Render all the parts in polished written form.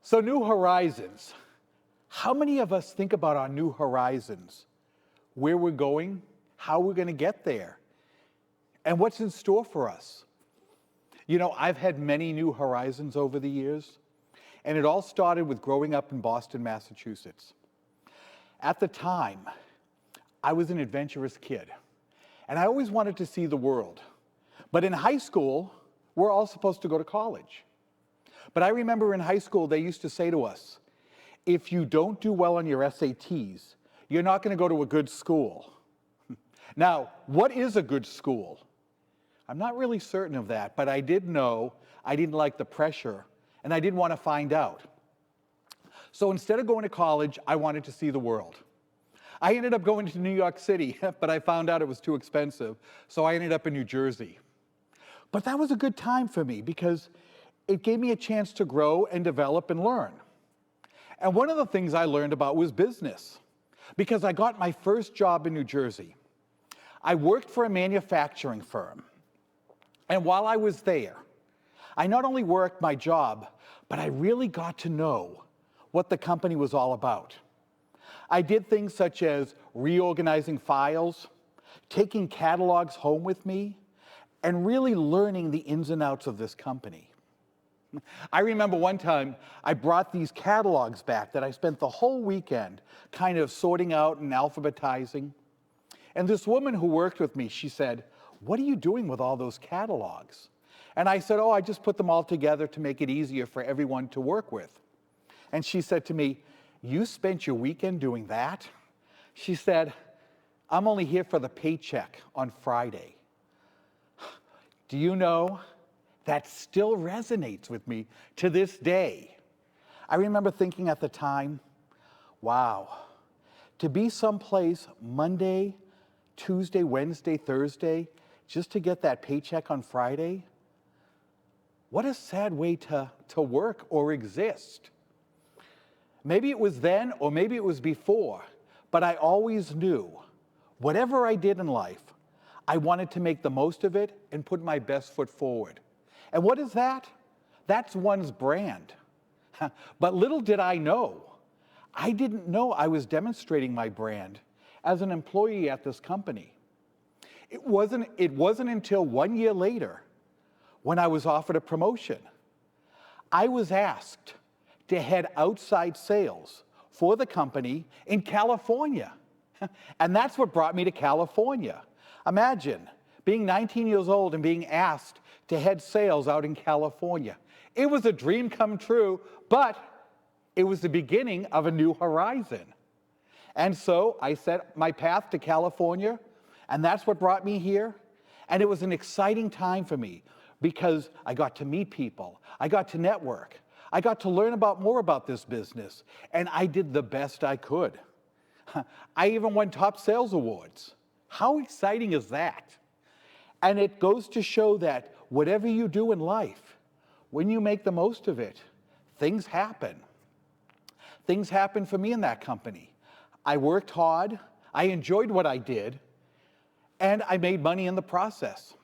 So New Horizons. How many of us think about our new horizons? Where we're going, how we're going to get there, and what's in store for us? You know, I've had many new horizons over the years, and it all started with growing up in Boston, Massachusetts. At the time, I was an adventurous kid, and I always wanted to see the world. But in high school, we're all supposed to go to college. But I remember in high school, they used to say to us, if you don't do well on your SATs, you're not going to go to a good school. Now, what is a good school? I'm not really certain of that, but I did know I didn't like the pressure, and I didn't want to find out. So instead of going to college, I wanted to see the world. I ended up going to New York City, but I found out it was too expensive, so I ended up in New Jersey. But that was a good time for me because it gave me a chance to grow and develop and learn. And one of the things I learned about was business, because I got my first job in New Jersey. I worked for a manufacturing firm, and while I was there, I not only worked my job, but I really got to know what the company was all about. I did things such as reorganizing files, taking catalogs home with me, and really learning the ins and outs of this company. I remember one time I brought these catalogs back that I spent the whole weekend kind of sorting out and alphabetizing. And this woman who worked with me, she said, "What are you doing with all those catalogs?" And I said, "Oh, I just put them all together to make it easier for everyone to work with." And she said to me, "You spent your weekend doing that?" She said, "I'm only here for the paycheck on Friday." Do you know, that still resonates with me to this day. I remember thinking at the time, wow, to be someplace Monday, Tuesday, Wednesday, Thursday, just to get that paycheck on Friday, what a sad way to work or exist. Maybe it was then or maybe it was before, but I always knew whatever I did in life, I wanted to make the most of it and put my best foot forward. And what is that? That's one's brand. But little did I know, I didn't know I was demonstrating my brand as an employee at this company. It wasn't until 1 year later when I was offered a promotion. I was asked to head outside sales for the company in California. And that's what brought me to California. Imagine being 19 years old and being asked to head sales out in California. It was a dream come true, but it was the beginning of a new horizon. And so I set my path to California, and that's what brought me here. And it was an exciting time for me because I got to meet people, I got to network, I got to learn more about this business, and I did the best I could. I even won top sales awards. How exciting is that? And it goes to show that whatever you do in life, when you make the most of it, things happen. Things happened for me in that company. I worked hard, I enjoyed what I did, and I made money in the process.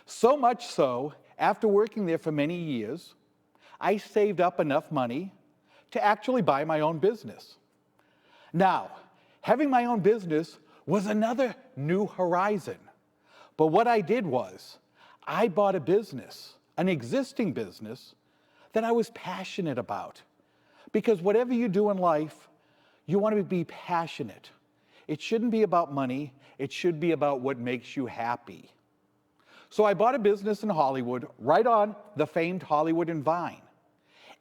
So much so, after working there for many years, I saved up enough money to actually buy my own business. Now, having my own business was another new horizon. But what I did was, I bought a business, an existing business, that I was passionate about. Because whatever you do in life, you want to be passionate. It shouldn't be about money, it should be about what makes you happy. So I bought a business in Hollywood, right on the famed Hollywood and Vine.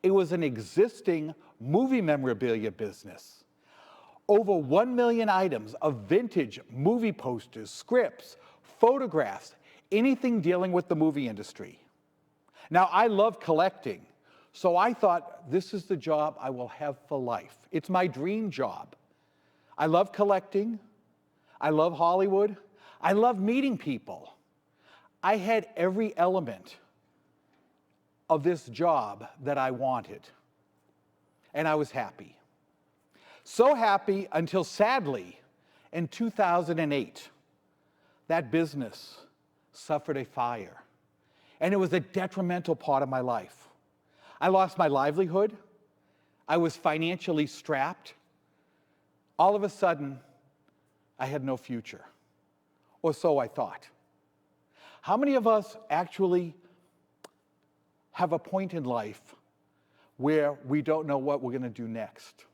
It was an existing movie memorabilia business. Over 1 million items of vintage movie posters, scripts, photographs, anything dealing with the movie industry. Now, I love collecting, so I thought this is the job I will have for life. It's my dream job. I love collecting, I love Hollywood, I love meeting people. I had every element of this job that I wanted, and I was happy. So happy until, sadly, in 2008, that business suffered a fire, and it was a detrimental part of my life. I lost my livelihood, I was financially strapped. All of a sudden, I had no future, or so I thought. How many of us actually have a point in life where we don't know what we're going to do next?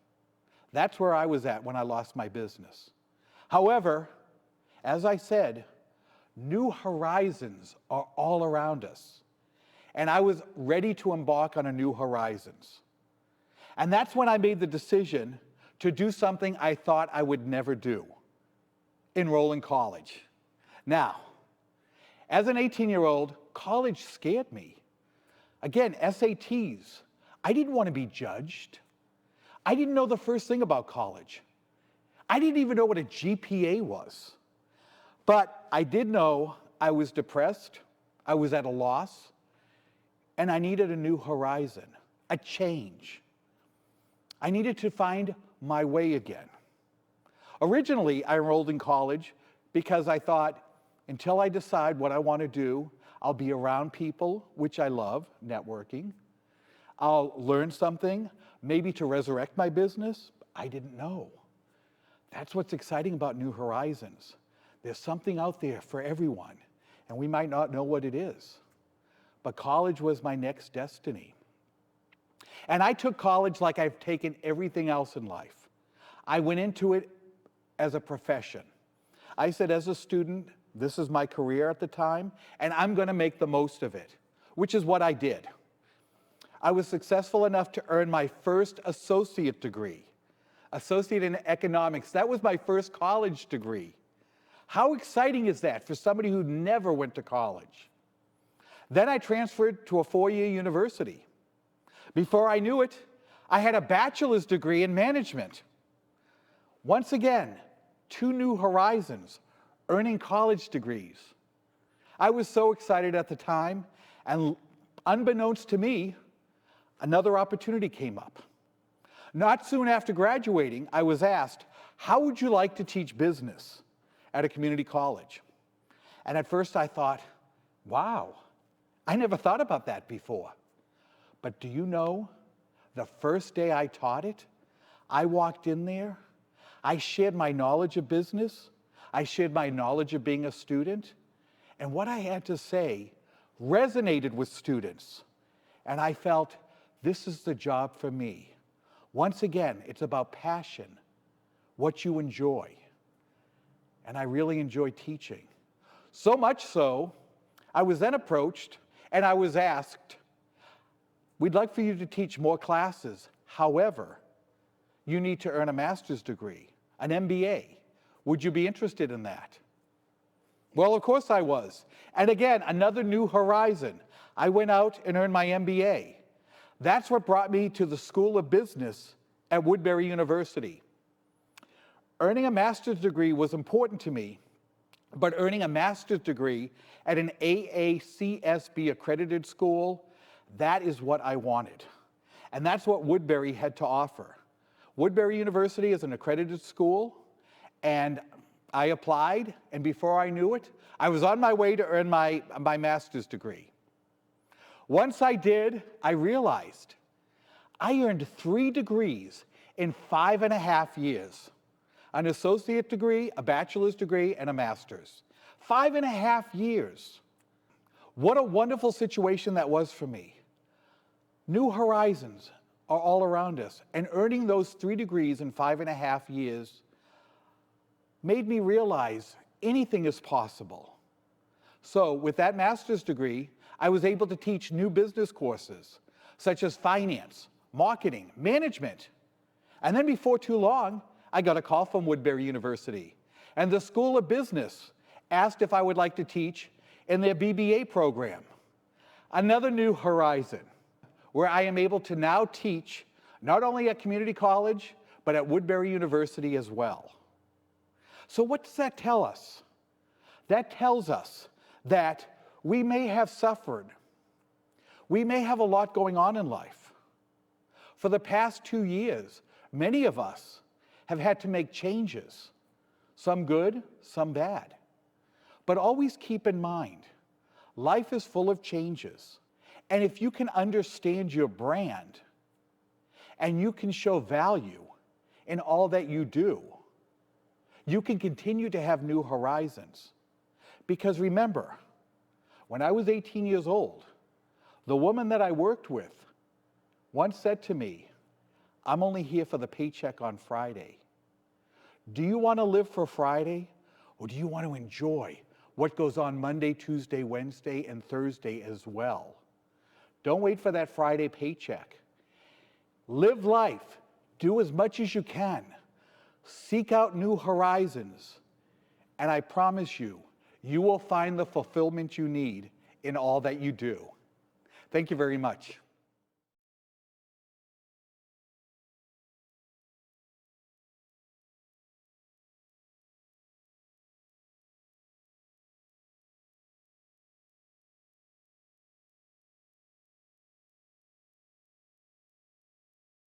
That's where I was at when I lost my business. However, as I said, new horizons are all around us. And I was ready to embark on a new horizons. And that's when I made the decision to do something I thought I would never do: enroll in college. Now, as an 18-year-old, college scared me. Again, SATs. I didn't want to be judged. I didn't know the first thing about college. I didn't even know what a GPA was. But I did know I was depressed, I was at a loss, and I needed a new horizon, a change. I needed to find my way again. Originally, I enrolled in college because I thought, until I decide what I want to do, I'll be around people, which I love, networking. I'll learn something, maybe to resurrect my business. I didn't know. That's what's exciting about New Horizons. There's something out there for everyone, and we might not know what it is. But college was my next destiny. And I took college like I've taken everything else in life. I went into it as a profession. I said, as a student, this is my career at the time, and I'm going to make the most of it, which is what I did. I was successful enough to earn my first associate degree, associate in economics. That was my first college degree. How exciting is that for somebody who never went to college? Then I transferred to a four-year university. Before I knew it, I had a bachelor's degree in management. Once again, 2 new horizons, earning college degrees. I was so excited at the time, and unbeknownst to me, another opportunity came up. Not soon after graduating, I was asked, how would you like to teach business at a community college? And at first I thought, wow, I never thought about that before. But do you know, the first day I taught it, I walked in there, I shared my knowledge of business, I shared my knowledge of being a student, and what I had to say resonated with students. And I felt, this is the job for me. Once again, it's about passion, what you enjoy. And I really enjoy teaching. So much so, I was then approached and I was asked, we'd like for you to teach more classes. However, you need to earn a master's degree, an MBA. Would you be interested in that? Well, of course I was. And again, another new horizon. I went out and earned my MBA. That's what brought me to the School of Business at Woodbury University. Earning a master's degree was important to me, but earning a master's degree at an AACSB accredited school, that is what I wanted. And that's what Woodbury had to offer. Woodbury University is an accredited school, and I applied, and before I knew it, I was on my way to earn my master's degree. Once I did, I realized I earned 3 degrees in 5.5 years. An associate degree, a bachelor's degree, and a master's. 5.5 years. What a wonderful situation that was for me. New horizons are all around us, and earning those 3 degrees in 5.5 years made me realize anything is possible. So with that master's degree, I was able to teach new business courses, such as finance, marketing, management. And then before too long, I got a call from Woodbury University, and the School of Business asked if I would like to teach in their BBA program. Another new horizon, where I am able to now teach not only at community college, but at Woodbury University as well. So what does that tell us? That tells us that we may have suffered. We may have a lot going on in life. For the past 2 years, many of us have had to make changes, some good, some bad. But always keep in mind, life is full of changes. And if you can understand your brand, and you can show value in all that you do, you can continue to have new horizons. Because remember, when I was 18 years old, the woman that I worked with once said to me, "I'm only here for the paycheck on Friday." Do you want to live for Friday, or do you want to enjoy what goes on Monday, Tuesday, Wednesday, and Thursday as well? Don't wait for that Friday paycheck. Live life. Do as much as you can. Seek out new horizons. And I promise you, you will find the fulfillment you need in all that you do. Thank you very much.